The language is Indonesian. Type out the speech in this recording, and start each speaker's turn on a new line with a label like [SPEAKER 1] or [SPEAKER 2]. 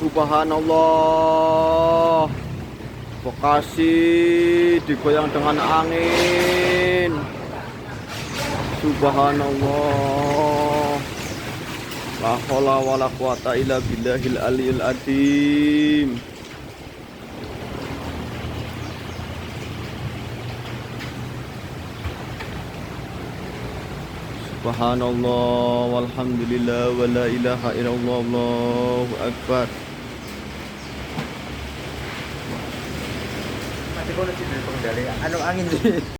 [SPEAKER 1] Subhanallah. Bekasi digoyang dengan angin. Subhanallah. La haula wala quwata illa billahil aliyil azim. Subhanallah walhamdulillah wa la ilaha illallah Allahu akbar.
[SPEAKER 2] Masih kono sih dari pengendali anu angin sih.